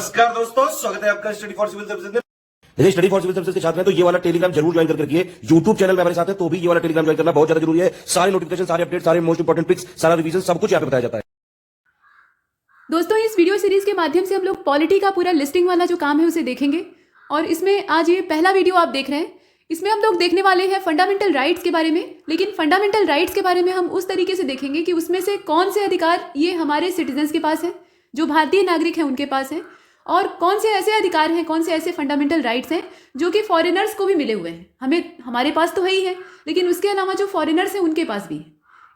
नमस्कार दोस्तों, स्वागत है आपका स्टडी फॉर सिविल सर्विसेज में। जैसे स्टडी फॉर सिविल सर्विसेज के छात्र हैं तो ये वाला टेलीग्राम जरूर ज्वाइन करके रखिए। यूट्यूब चैनल में हमारे साथ है तो भी ये वाला टेलीग्राम ज्वाइन करना बहुत ज्यादा जरूरी है। सारे नोटिफिकेशन, सारे अपडेट, सारे मोस्ट इंपोर्टेंट पिक्स, सारा रिवीजन सब कुछ यहाँ पे बताया जाता है। दोस्तों, इस वीडियो सीरीज के माध्यम से हम लोग पॉलिटी का पूरा लिस्टिंग वाला जो काम है उसे देखेंगे। और इसमें आज ये पहला वीडियो आप देख रहे हैं, इसमें हम लोग देखने वाले हैं फंडामेंटल राइट्स के बारे में। लेकिन फंडामेंटल राइट्स के बारे में हम उस तरीके से देखेंगे कि उसमें से कौन से अधिकार ये हमारे सिटीजन्स के पास हैं, जो भारतीय नागरिक हैं उनके पास हैं, और कौन से ऐसे अधिकार हैं, कौन से ऐसे फंडामेंटल राइट्स हैं जो कि फॉरेनर्स को भी मिले हुए हैं। हमारे पास तो है ही है, लेकिन उसके अलावा जो फॉरेनर्स हैं उनके पास भी है।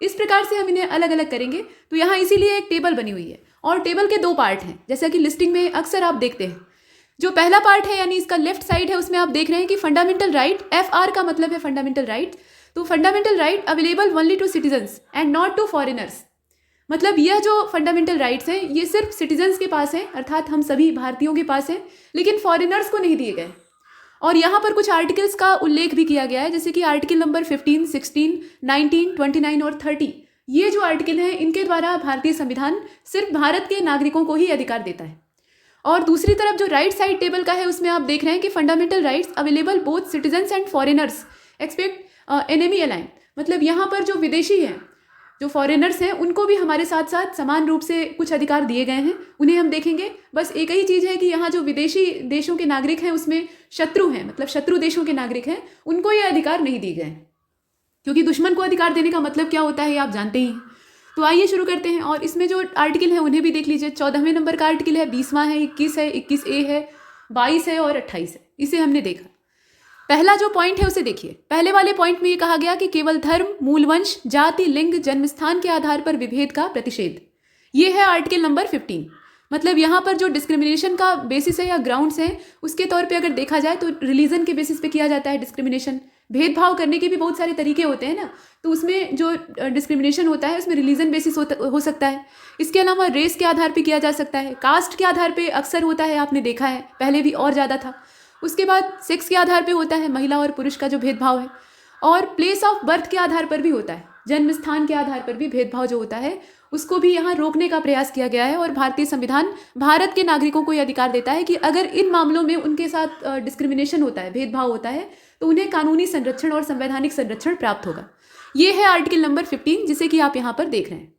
इस प्रकार से हम इन्हें अलग अलग करेंगे। तो यहाँ इसीलिए एक टेबल बनी हुई है और टेबल के दो पार्ट हैं, जैसा कि लिस्टिंग में अक्सर आप देखते हैं। जो पहला पार्ट है यानी इसका लेफ्ट साइड है, उसमें आप देख रहे हैं कि फंडामेंटल राइट, FR का मतलब है फंडामेंटल राइट। तो fundamental right available only to citizens and not to foreigners. मतलब यह जो फंडामेंटल राइट्स हैं ये सिर्फ सिटीजन्स के पास हैं, अर्थात हम सभी भारतीयों के पास हैं, लेकिन फॉरेनर्स को नहीं दिए गए। और यहाँ पर कुछ आर्टिकल्स का उल्लेख भी किया गया है, जैसे कि आर्टिकल नंबर 15, 16, 19, 29 और 30। ये जो आर्टिकल हैं इनके द्वारा भारतीय संविधान सिर्फ भारत के नागरिकों को ही अधिकार देता है। और दूसरी तरफ जो राइट साइड टेबल का है उसमें आप देख रहे हैं कि fundamental rights available both citizens and foreigners expect enemy align. मतलब यहाँ पर जो विदेशी हैं, जो फॉरेनर्स हैं, उनको भी हमारे साथ साथ समान रूप से कुछ अधिकार दिए गए हैं। उन्हें हम देखेंगे। बस एक ही चीज़ है कि यहाँ जो विदेशी देशों के नागरिक हैं उसमें शत्रु हैं, मतलब शत्रु देशों के नागरिक हैं, उनको ये अधिकार नहीं दिए गए, क्योंकि दुश्मन को अधिकार देने का मतलब क्या होता है ये आप जानते ही हैं। तो आइए शुरू करते हैं। और इसमें जो आर्टिकल हैं उन्हें भी देख लीजिए। 14वें नंबर का आर्टिकल है, 20वां है, 21 है, 21A है, 22 है और 28 है। इसे हमने देखा। पहला जो पॉइंट है उसे देखिए। पहले वाले पॉइंट में ये कहा गया कि केवल धर्म, मूल वंश, जाति, लिंग, जन्मस्थान के आधार पर विभेद का प्रतिषेध। ये है आर्टिकल नंबर 15। मतलब यहाँ पर जो डिस्क्रिमिनेशन का बेसिस है या ग्राउंड्स हैं, उसके तौर पे अगर देखा जाए तो रिलीजन के बेसिस पे किया जाता है डिस्क्रिमिनेशन। भेदभाव करने के भी बहुत सारे तरीके होते हैं ना, तो उसमें जो डिस्क्रिमिनेशन होता है उसमें रिलीजन बेसिस हो सकता है। इसके अलावा रेस के आधार पर किया जा सकता है, कास्ट के आधार पर अक्सर होता है, आपने देखा है, पहले भी और ज़्यादा था। उसके बाद सेक्स के आधार पे होता है, महिला और पुरुष का जो भेदभाव है। और प्लेस ऑफ बर्थ के आधार पर भी होता है, जन्म स्थान के आधार पर भी भेदभाव जो होता है उसको भी यहाँ रोकने का प्रयास किया गया है। और भारतीय संविधान भारत के नागरिकों को ये अधिकार देता है कि अगर इन मामलों में उनके साथ डिस्क्रिमिनेशन होता है, भेदभाव होता है, तो उन्हें कानूनी संरक्षण और संवैधानिक संरक्षण प्राप्त होगा। ये है आर्टिकल नंबर 15, जिसे कि आप यहाँ पर देख रहे हैं।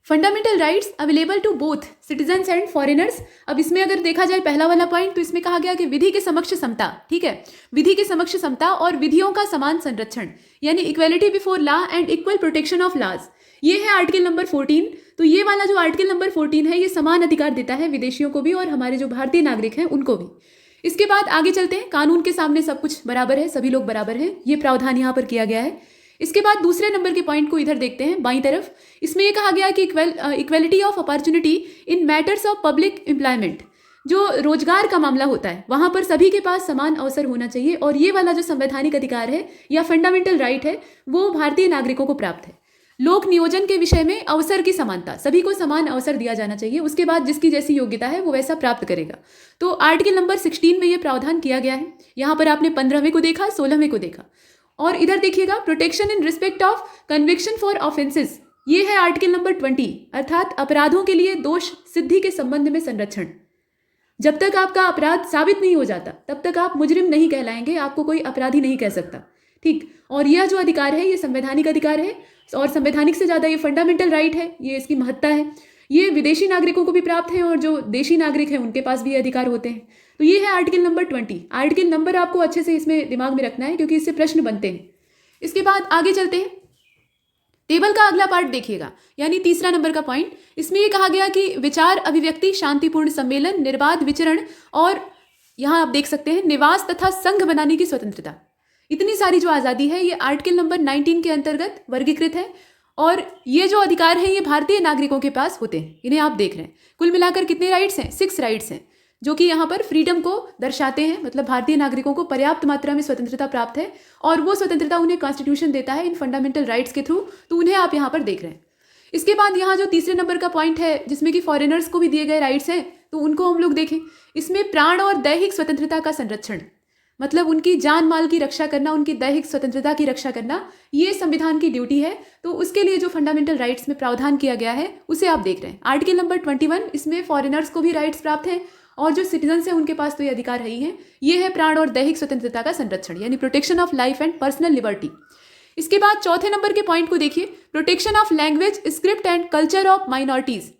Fundamental rights available to both citizens and foreigners. अब इसमें अगर देखा जाए पहला वाला पॉइंट, तो इसमें कहा गया कि विधि के समक्ष समता, ठीक है, विधि के समक्ष समता और विधियों का समान संरक्षण, यानी equality before law and equal protection of laws. ये है आर्टिकल नंबर 14। तो ये वाला जो आर्टिकल नंबर 14 है ये समान अधिकार देता है विदेशियों को भी और हमारे जो भारतीय नागरिक हैं उनको भी। इसके बाद आगे चलते हैं। कानून के सामने सब कुछ बराबर है, सभी लोग बराबर हैं, ये प्रावधान यहाँ पर किया गया है। इसके बाद दूसरे नंबर के पॉइंट को इधर देखते हैं, बाईं तरफ। इसमें यह कहा गया कि equality of opportunity in matters of public employment. जो रोजगार का मामला होता है वहाँ पर सभी के पास समान अवसर होना चाहिए। और ये वाला जो संवैधानिक अधिकार है या फंडामेंटल राइट है वो भारतीय नागरिकों को प्राप्त है। लोक नियोजन के विषय में अवसर की समानता, सभी को समान अवसर दिया जाना चाहिए। उसके बाद जिसकी जैसी योग्यता है वो वैसा प्राप्त करेगा। तो आर्टिकल नंबर 16 में ये प्रावधान किया गया है। यहाँ पर आपने 15वें को देखा, 16वें को देखा। और इधर देखिएगा, protection in respect of conviction for offences. ये है आर्टिकल नंबर 20, अर्थात अपराधों के लिए दोष सिद्धि के संबंध में संरक्षण। जब तक आपका अपराध साबित नहीं हो जाता तब तक आप मुजरिम नहीं कहलाएंगे, आपको कोई अपराधी नहीं कह सकता, ठीक। और यह जो अधिकार है ये संवैधानिक अधिकार है और संवैधानिक से ज़्यादा ये फंडामेंटल राइट है, ये इसकी महत्ता है। ये विदेशी नागरिकों को भी प्राप्त है और जो देशी नागरिक हैं उनके पास भी अधिकार होते हैं। तो ये है आर्टिकल नंबर 20। आर्टिकल नंबर आपको अच्छे से इसमें दिमाग में रखना है क्योंकि इससे प्रश्न बनते हैं। इसके बाद आगे चलते हैं। टेबल का अगला पार्ट देखिएगा, यानी तीसरा नंबर का पॉइंट। इसमें यह कहा गया कि विचार, अभिव्यक्ति, शांतिपूर्ण सम्मेलन, निर्बाध विचरण और यहाँ आप देख सकते हैं निवास तथा संघ बनाने की स्वतंत्रता। इतनी सारी जो आज़ादी है ये आर्टिकल नंबर 19 के अंतर्गत वर्गीकृत है। और ये जो अधिकार हैं ये भारतीय नागरिकों के पास होते हैं, इन्हें आप देख रहे हैं। कुल मिलाकर कितने राइट्स हैं? 6 राइट्स हैं, जो कि यहाँ पर फ्रीडम को दर्शाते हैं। मतलब भारतीय नागरिकों को पर्याप्त मात्रा में स्वतंत्रता प्राप्त है और वो स्वतंत्रता उन्हें कॉन्स्टिट्यूशन देता है इन फंडामेंटल राइट्स के थ्रू। तो उन्हें आप यहाँ पर देख रहे हैं। इसके बाद यहाँ जो तीसरे नंबर का पॉइंट है जिसमें कि फॉरेनर्स को भी दिए गए राइट्स हैं, तो उनको हम लोग देखें। इसमें प्राण और दैहिक स्वतंत्रता का संरक्षण, मतलब उनकी जान माल की रक्षा करना, उनकी दैहिक स्वतंत्रता की रक्षा करना, ये संविधान की ड्यूटी है। तो उसके लिए जो फंडामेंटल राइट्स में प्रावधान किया गया है उसे आप देख रहे हैं। आर्टिकल नंबर 21, इसमें फॉरेनर्स को भी राइट्स प्राप्त हैं और जो सिटीजन्स हैं उनके पास तो ये अधिकार है ही हैं। ये है प्राण और दैहिक स्वतंत्रता का संरक्षण, यानी protection of life and personal liberty. इसके बाद चौथे नंबर के पॉइंट को देखिए, protection of language, script and culture of minorities.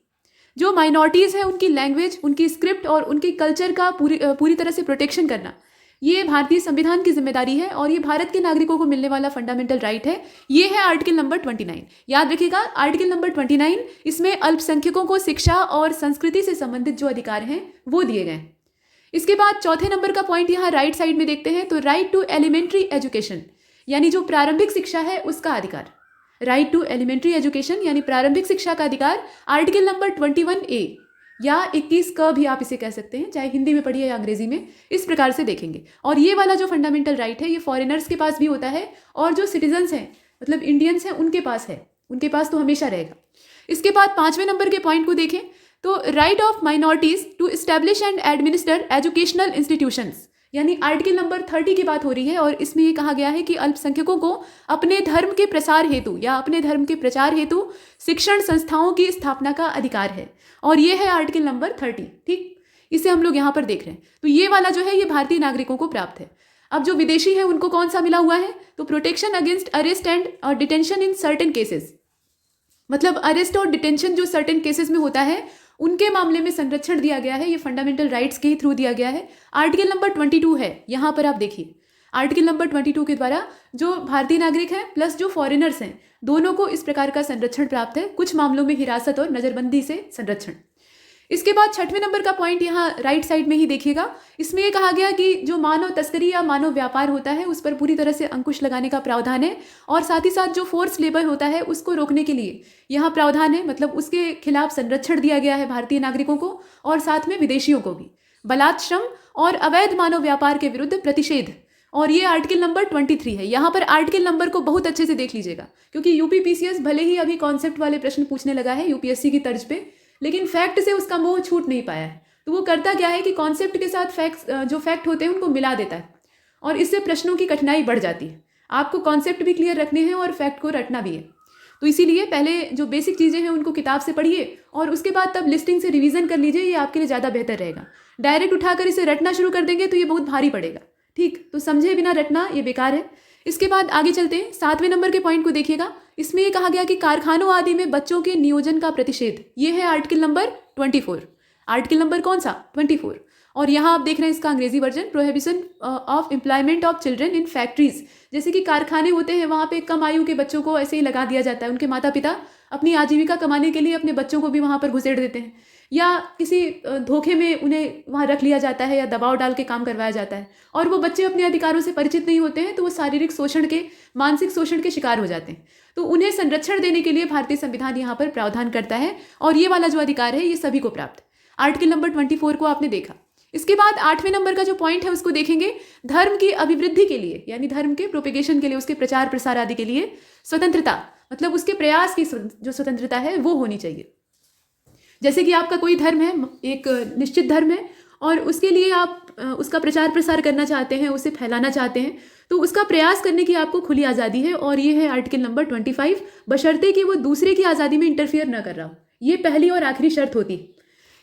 जो माइनॉरिटीज़ हैं उनकी लैंग्वेज, उनकी स्क्रिप्ट और उनकी कल्चर का पूरी तरह से प्रोटेक्शन करना, ये भारतीय संविधान की जिम्मेदारी है और ये भारत के नागरिकों को मिलने वाला फंडामेंटल राइट है। ये है आर्टिकल नंबर 29। याद रखिएगा, आर्टिकल नंबर 29, इसमें अल्पसंख्यकों को शिक्षा और संस्कृति से संबंधित जो अधिकार हैं वो दिए गए। इसके बाद चौथे नंबर का पॉइंट यहाँ राइट साइड में देखते हैं, तो राइट टू एलिमेंट्री एजुकेशन, यानी जो प्रारंभिक शिक्षा है उसका अधिकार। राइट टू एलिमेंट्री एजुकेशन यानी प्रारंभिक शिक्षा का अधिकार, आर्टिकल नंबर 21A या 21 क भी आप इसे कह सकते हैं, चाहे हिंदी में पढ़िए या अंग्रेजी में, इस प्रकार से देखेंगे। और ये वाला जो फंडामेंटल राइट है ये फॉरेनर्स के पास भी होता है और जो सिटीजन्स हैं मतलब इंडियंस हैं उनके पास है, उनके पास तो हमेशा रहेगा। इसके बाद पाँचवें नंबर के पॉइंट को देखें तो right of minorities to establish and administer educational institutions, यानी आर्टिकल नंबर 30 की बात हो रही है और इसमें ये कहा गया है कि अल्पसंख्यकों को अपने धर्म के प्रसार हेतु या अपने धर्म के प्रचार हेतु शिक्षण संस्थाओं की स्थापना का अधिकार है और ये है आर्टिकल नंबर 30। ठीक, इसे हम लोग यहाँ पर देख रहे हैं। तो ये वाला जो है ये भारतीय नागरिकों को प्राप्त है। अब जो विदेशी है उनको कौन सा मिला हुआ है, तो protection against arrest and detention in certain cases, मतलब अरेस्ट और डिटेंशन जो सर्टेन केसेस में होता है उनके मामले में संरक्षण दिया गया है। ये फंडामेंटल राइट्स के ही थ्रू दिया गया है। आर्टिकल नंबर 22 है, यहाँ पर आप देखिए आर्टिकल नंबर 22 के द्वारा जो भारतीय नागरिक हैं प्लस जो फॉरेनर्स हैं दोनों को इस प्रकार का संरक्षण प्राप्त है, कुछ मामलों में हिरासत और नज़रबंदी से संरक्षण। इसके बाद छठवें नंबर का पॉइंट यहाँ राइट साइड में ही देखिएगा, इसमें ये कहा गया कि जो मानव तस्करी या मानव व्यापार होता है उस पर पूरी तरह से अंकुश लगाने का प्रावधान है और साथ ही साथ जो फोर्स लेबर होता है उसको रोकने के लिए यहाँ प्रावधान है, मतलब उसके खिलाफ संरक्षण दिया गया है भारतीय नागरिकों को और साथ में विदेशियों को भी। बलात् श्रम और अवैध मानव व्यापार के विरुद्ध प्रतिषेध, और ये आर्टिकल नंबर 23 है। यहाँ पर आर्टिकल नंबर को बहुत अच्छे से देख लीजिएगा क्योंकि यूपी पीसीएस भले ही अभी कॉन्सेप्ट वाले प्रश्न पूछने लगा है यूपीएससी की तर्ज पे, लेकिन फैक्ट से उसका मोह छूट नहीं पाया है। तो वो करता क्या है कि कॉन्सेप्ट के साथ जो फैक्ट होते हैं उनको मिला देता है और इससे प्रश्नों की कठिनाई बढ़ जाती है। आपको कॉन्सेप्ट भी क्लियर रखने हैं और फैक्ट को रटना भी है, तो इसीलिए पहले जो बेसिक चीज़ें हैं उनको किताब से पढ़िए और उसके बाद तब लिस्टिंग से रिवीजन कर लीजिए, ये आपके लिए ज़्यादा बेहतर रहेगा। डायरेक्ट उठाकर इसे रटना शुरू कर देंगे तो ये बहुत भारी पड़ेगा। ठीक, तो समझे बिना रटना ये बेकार है। इसके बाद आगे चलते हैं, 7वें नंबर के पॉइंट को देखिएगा, इसमें ये कहा गया कि कारखानों आदि में बच्चों के नियोजन का प्रतिषेध, ये है आर्टिकल नंबर 24। आर्टिकल नंबर कौन सा, 24। और यहाँ आप देख रहे हैं इसका अंग्रेजी version, prohibition of employment of children in factories. जैसे कि कारखाने होते हैं वहाँ पे कम आयु के बच्चों को ऐसे ही लगा दिया जाता है, उनके माता पिता अपनी आजीविका कमाने के लिए अपने बच्चों को भी वहाँ पर घुसेड़ देते हैं या किसी धोखे में उन्हें वहाँ रख लिया जाता है या दबाव डाल के काम करवाया जाता है और वो बच्चे अपने अधिकारों से परिचित नहीं होते हैं तो वो शारीरिक शोषण के, मानसिक शोषण के शिकार हो जाते हैं। तो उन्हें संरक्षण देने के लिए भारतीय संविधान यहाँ पर प्रावधान करता है और ये वाला जो अधिकार है ये सभी को प्राप्त। आर्टिकल नंबर 24 को आपने देखा। इसके बाद 8वें नंबर का जो पॉइंट है उसको देखेंगे, धर्म की अभिवृद्धि के लिए यानी धर्म के प्रोपेगेशन के लिए, उसके प्रचार प्रसार आदि के लिए स्वतंत्रता, मतलब उसके प्रयास की जो स्वतंत्रता है वो होनी चाहिए। जैसे कि आपका कोई धर्म है, एक निश्चित धर्म है और उसके लिए आप उसका प्रचार प्रसार करना चाहते हैं, उसे फैलाना चाहते हैं, तो उसका प्रयास करने की आपको खुली आज़ादी है और ये है आर्टिकल नंबर 25, बशर्ते कि वो दूसरे की आज़ादी में इंटरफियर न कर रहा हो। ये पहली और आखिरी शर्त होती है।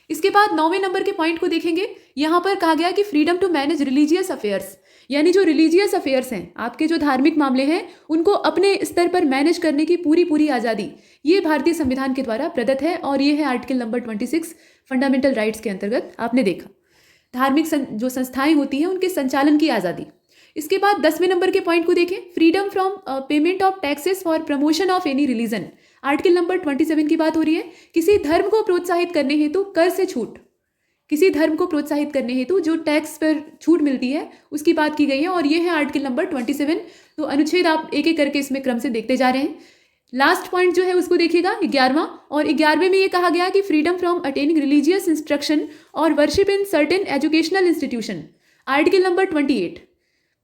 इसके बाद 9वें नंबर के पॉइंट को देखेंगे, यहाँ पर कहा गया कि freedom to manage religious affairs, यानी जो रिलीजियस अफेयर्स हैं, आपके जो धार्मिक मामले हैं उनको अपने स्तर पर मैनेज करने की पूरी आज़ादी ये भारतीय संविधान के द्वारा प्रदत्त है और ये है आर्टिकल नंबर 26 फंडामेंटल राइट्स के अंतर्गत आपने देखा। धार्मिक जो संस्थाएं होती हैं उनके संचालन की आज़ादी। इसके बाद 10वें नंबर के पॉइंट को देखें, freedom from payment of taxes for promotion of any religion. Article number 27 की बात हो रही है, किसी धर्म को प्रोत्साहित करने हेतु कर से छूट, किसी धर्म को प्रोत्साहित करने हेतु जो टैक्स पर छूट मिलती है उसकी बात की गई है और ये है आर्टिकल नंबर 27। तो अनुच्छेद आप एक एक करके इसमें क्रम से देखते जा रहे हैं। लास्ट पॉइंट जो है उसको देखिएगा 11वां, और 11वें में ये कहा गया कि freedom from attending religious instruction और worship in certain educational institution. Article number 28,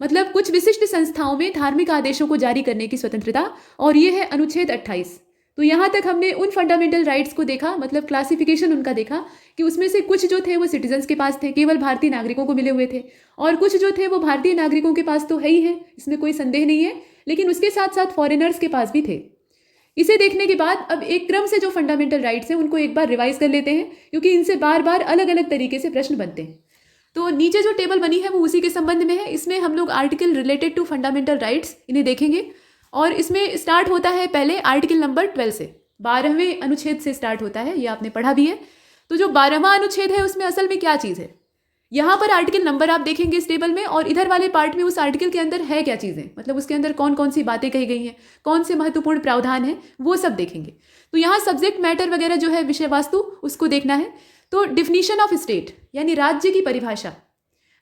मतलब कुछ विशिष्ट संस्थाओं में धार्मिक आदेशों को जारी करने की स्वतंत्रता और ये है अनुच्छेद 28। तो यहाँ तक हमने उन फंडामेंटल राइट्स को देखा, मतलब क्लासिफिकेशन उनका देखा कि उसमें से कुछ जो थे वो सिटीजन्स के पास थे, केवल भारतीय नागरिकों को मिले हुए थे, और कुछ जो थे वो भारतीय नागरिकों के पास तो है ही है, इसमें कोई संदेह नहीं है, लेकिन उसके साथ साथ फॉरेनर्स के पास भी थे। इसे देखने के बाद अब एक क्रम से जो फंडामेंटल राइट्स हैं उनको एक बार रिवाइज कर लेते हैं, क्योंकि इनसे बार बार अलग अलग तरीके से प्रश्न बनते हैं। तो नीचे जो टेबल बनी है वो उसी के संबंध में है। इसमें हम लोग article related to fundamental rights इन्हें देखेंगे, और इसमें स्टार्ट होता है पहले आर्टिकल नंबर 12 से, 12वें अनुच्छेद से स्टार्ट होता है, ये आपने पढ़ा भी है। तो जो 12वां अनुच्छेद है उसमें असल में क्या चीज़ है, यहाँ पर आर्टिकल नंबर आप देखेंगे इस टेबल में, और इधर वाले पार्ट में उस आर्टिकल के अंदर है क्या चीज़ें, मतलब उसके अंदर कौन कौन सी बातें कही गई हैं, कौन से महत्वपूर्ण प्रावधान हैं, वो सब देखेंगे। तो यहाँ सब्जेक्ट मैटर वगैरह जो है, विषय वस्तु, उसको देखना है। तो डिफिनीशन ऑफ स्टेट यानी राज्य की परिभाषा।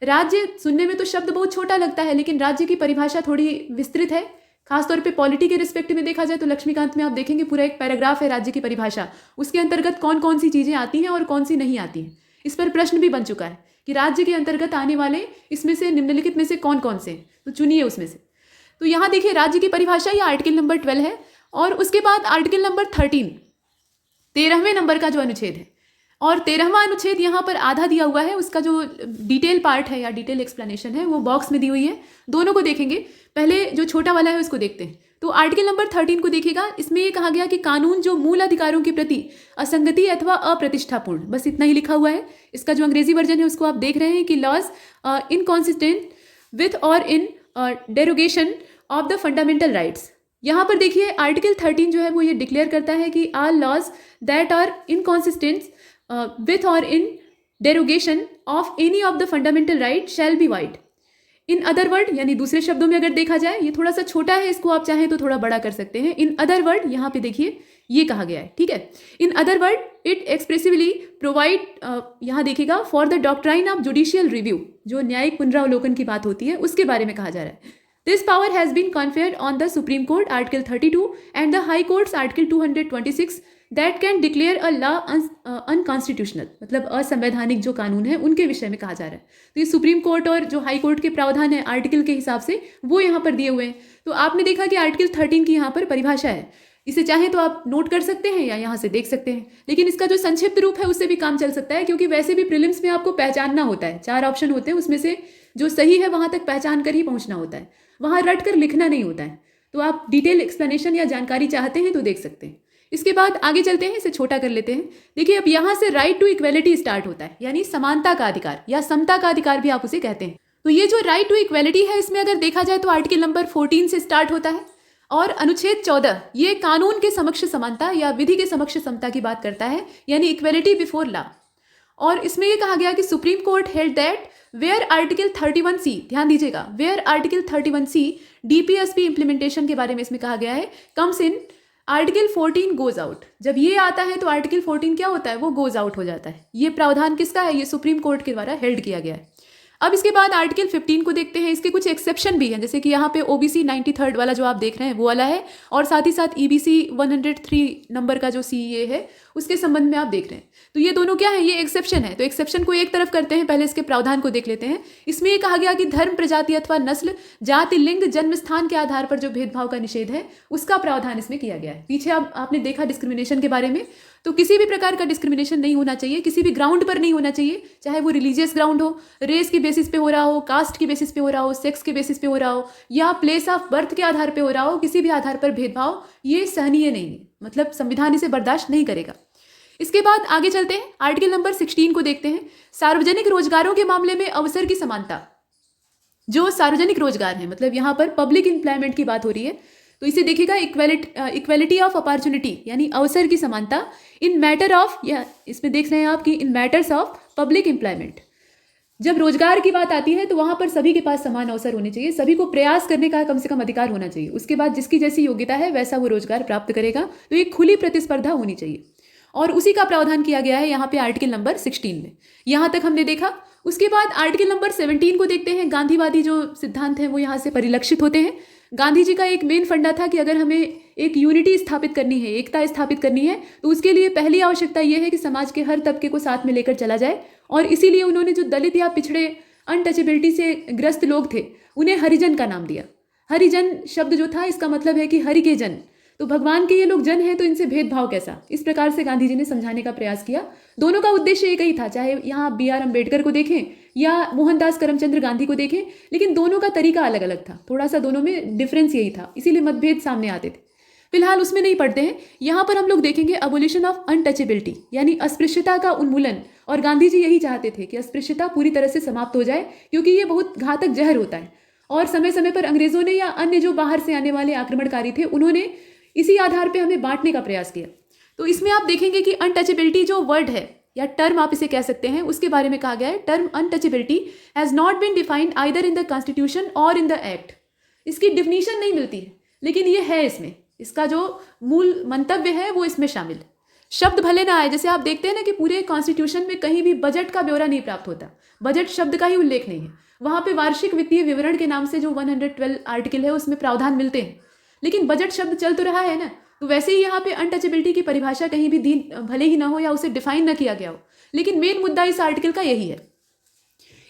राज्य सुनने में तो शब्द बहुत छोटा लगता है, लेकिन राज्य की परिभाषा थोड़ी विस्तृत है, खासतौर पे पॉलिटी के रिस्पेक्ट में देखा जाए तो लक्ष्मीकांत में आप देखेंगे पूरा एक पैराग्राफ है राज्य की परिभाषा, उसके अंतर्गत कौन कौन सी चीज़ें आती हैं और कौन सी नहीं आती हैं। इस पर प्रश्न भी बन चुका है कि राज्य के अंतर्गत आने वाले इसमें से निम्नलिखित में से कौन कौन से, तो चुनिए उसमें से। तो यहाँ देखिए राज्य की परिभाषा, ये आर्टिकल नंबर 12 है, और उसके बाद आर्टिकल नंबर 13, 13वें नंबर का जो अनुच्छेद है, और 13वां अनुच्छेद यहाँ पर आधा दिया हुआ है, उसका जो डिटेल पार्ट है या डिटेल एक्सप्लेनेशन है वो बॉक्स में दी हुई है। दोनों को देखेंगे, पहले जो छोटा वाला है उसको देखते हैं। तो आर्टिकल नंबर 13 को देखिएगा, इसमें ये कहा गया कि कानून जो मूल अधिकारों के प्रति असंगति अथवा अप्रतिष्ठापूर्ण, बस इतना ही लिखा हुआ है। इसका जो अंग्रेजी वर्जन है उसको आप देख रहे हैं कि लॉज इनकॉन्सिस्टेंट विथ और in derogation of the fundamental rights. यहाँ पर देखिए आर्टिकल 13 जो है वो ये डिक्लेयर करता है कि all laws that are inconsistent with or in derogation of any of the fundamental right shall be void. In other word, यानी दूसरे शब्दों में अगर देखा जाए, ये थोड़ा सा छोटा है, इसको आप चाहें तो थोड़ा बड़ा कर सकते हैं। इन अदर वर्ड यहाँ पे देखिए ये कहा गया है, ठीक है। In other word it expressively provide, यहाँ देखिएगा, for the doctrine of judicial review, जो न्यायिक पुनरावलोकन की बात होती है उसके बारे में कहा जा रहा है। This power has been conferred on the Supreme Court article 32 and the High Courts article 226 that can declare a law unconstitutional, मतलब असंवैधानिक जो कानून है उनके विषय में कहा जा रहा है। तो ये सुप्रीम कोर्ट और जो हाई कोर्ट के प्रावधान है आर्टिकल के हिसाब से वो यहाँ पर दिए हुए हैं। तो आपने देखा कि आर्टिकल 13 की यहाँ पर परिभाषा है, इसे चाहे तो आप नोट कर सकते हैं या यहाँ से देख सकते हैं, लेकिन इसका जो संक्षिप्त रूप है उससे भी काम चल सकता है, क्योंकि वैसे भी प्रीलिम्स में आपको पहचानना होता है, 4 ऑप्शन होते हैं, उसमें से जो सही है वहाँ तक पहचान कर ही पहुँचना होता है, वहाँ रट कर लिखना नहीं होता है। तो आप डिटेल एक्सप्लेनेशन या जानकारी चाहते हैं तो देख सकते हैं। इसके बाद आगे चलते हैं, इसे छोटा कर लेते हैं। देखिए अब यहाँ से राइट टू इक्वेलिटी स्टार्ट होता है, यानी समानता का अधिकार या समता का अधिकार भी आप उसे कहते हैं। तो ये जो राइट टू इक्वेलिटी है, इसमें अगर देखा जाए तो आर्टिकल नंबर 14 से स्टार्ट होता है, और अनुच्छेद 14 ये कानून के समक्ष समानता या विधि के समक्ष समता की बात करता है, यानी इक्वेलिटी बिफोर लॉ। और इसमें ये कहा गया कि supreme court held that where article 31C, ध्यान दीजिएगा, where article 31C DPSP implementation के बारे में इसमें कहा गया है, comes in article 14 goes out. जब ये आता है तो आर्टिकल 14 क्या होता है, वो गोज आउट हो जाता है। ये प्रावधान किसका है, ये सुप्रीम कोर्ट के द्वारा हेल्ड किया गया है। अब इसके बाद आर्टिकल 15 को देखते हैं, इसके कुछ एक्सेप्शन भी हैं, जैसे कि यहाँ पे OBC 93 वाला जो आप देख रहे हैं वो वाला है, और साथ ही साथ EBC 103 नंबर का जो CEA है उसके संबंध में आप देख रहे हैं। तो ये दोनों क्या है, ये एक्सेप्शन है। तो एक्सेप्शन को एक तरफ करते हैं, पहले इसके प्रावधान को देख लेते हैं। इसमें ये कहा गया कि धर्म, प्रजाति अथवा नस्ल, जाति, लिंग, जन्म स्थान के आधार पर जो भेदभाव का निषेध है उसका प्रावधान इसमें किया गया है। पीछे आपने देखा डिस्क्रिमिनेशन के बारे में, तो किसी भी प्रकार का डिस्क्रिमिनेशन नहीं होना चाहिए, किसी भी ग्राउंड पर नहीं होना चाहिए, चाहे वो रिलीजियस ग्राउंड हो, रेस की बेसिस पे हो रहा हो, कास्ट की बेसिस पे हो रहा हो, सेक्स के बेसिस पे हो रहा हो, या प्लेस ऑफ बर्थ के आधार पे हो रहा हो, किसी भी आधार पर भेदभाव ये सहनीय नहीं है, मतलब संविधान इसे बर्दाश्त नहीं करेगा। इसके बाद आगे चलते हैं, आर्टिकल नंबर 16 को देखते हैं। सार्वजनिक रोजगारों के मामले में अवसर की समानता, जो सार्वजनिक रोजगार है, मतलब यहाँ पर पब्लिक एम्प्लॉयमेंट की बात हो रही है, तो इसे देखिएगा इक्वेलिटी ऑफ अपॉर्चुनिटी, यानी अवसर की समानता इन मैटर ऑफ, या इसमें देख रहे हैं आप कि इन मैटर्स ऑफ पब्लिक एम्प्लॉयमेंट। जब रोजगार की बात आती है तो वहाँ पर सभी के पास समान अवसर होने चाहिए, सभी को प्रयास करने का कम से कम अधिकार होना चाहिए, उसके बाद जिसकी जैसी योग्यता है वैसा वो रोजगार प्राप्त करेगा। तो एक खुली प्रतिस्पर्धा होनी चाहिए, और उसी का प्रावधान किया गया है यहाँ पे आर्टिकल नंबर 16 में। यहाँ तक हमने देखा। उसके बाद आर्टिकल नंबर 17 को देखते हैं। गांधीवादी जो सिद्धांत हैं वो यहाँ से परिलक्षित होते हैं। गांधी जी का एक मेन फंडा था कि अगर हमें एक यूनिटी स्थापित करनी है, एकता स्थापित करनी है, तो उसके लिए पहली आवश्यकता यह है कि समाज के हर तबके को साथ में लेकर चला जाए, और इसीलिए उन्होंने जो दलित या पिछड़े अनटचेबिलिटी से ग्रस्त लोग थे उन्हें हरिजन का नाम दिया। हरिजन शब्द जो था इसका मतलब है कि हरि के जन, तो भगवान के ये लोग जन हैं तो इनसे भेदभाव कैसा, इस प्रकार से गांधी जी ने समझाने का प्रयास किया। दोनों का उद्देश्य एक ही था, चाहे यहाँ BR अम्बेडकर को देखें या मोहनदास करमचंद्र गांधी को देखें, लेकिन दोनों का तरीका अलग अलग था, थोड़ा सा दोनों में डिफरेंस यही था, इसीलिए मतभेद सामने आते थे। फिलहाल उसमें नहीं पढ़ते हैं। यहाँ पर हम लोग देखेंगे अबोलिशन ऑफ अनटचेबिलिटी, यानी अस्पृश्यता का उन्मूलन। और गांधी जी यही चाहते थे कि अस्पृश्यता पूरी तरह से समाप्त हो जाए, क्योंकि ये बहुत घातक जहर होता है। और समय समय पर अंग्रेजों ने या अन्य जो बाहर से आने वाले आक्रमणकारी थे, उन्होंने इसी आधार पर हमें बांटने का प्रयास किया। तो इसमें आप देखेंगे कि अनटचेबिलिटी जो वर्ड है या टर्म आप इसे कह सकते हैं, उसके बारे में कहा गया है, term untouchability has not been defined either in the constitution और इन द एक्ट। इसकी डिफिनीशन नहीं मिलती है, लेकिन ये है इसमें, इसका जो मूल मंतव्य है वो इसमें शामिल है। शब्द भले ना आए, जैसे आप देखते हैं ना कि पूरे कॉन्स्टिट्यूशन में कहीं भी बजट का ब्यौरा नहीं प्राप्त होता, बजट शब्द का ही उल्लेख नहीं है। वहाँ पे वार्षिक वित्तीय विवरण के नाम से जो 112 आर्टिकल है उसमें प्रावधान मिलते हैं, लेकिन बजट शब्द चल तो रहा है ना। तो वैसे ही यहाँ पे अनटचेबिलिटी की परिभाषा कहीं भी दी भले ही ना हो या उसे डिफाइन ना किया गया हो, लेकिन मेन मुद्दा इस आर्टिकल का यही है।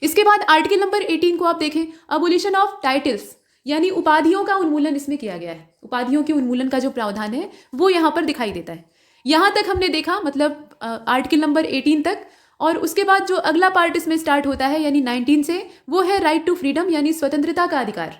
इसके बाद आर्टिकल नंबर 18 को आप देखें, अबोलिशन ऑफ टाइटल्स, यानी उपाधियों का उन्मूलन इसमें किया गया है। उपाधियों के उन्मूलन का जो प्रावधान है वो यहाँ पर दिखाई देता है। यहाँ तक हमने देखा, मतलब आर्टिकल नंबर 18 तक। और उसके बाद जो अगला पार्ट इसमें स्टार्ट होता है यानी 19 से, वो है राइट टू फ्रीडम, यानी स्वतंत्रता का अधिकार,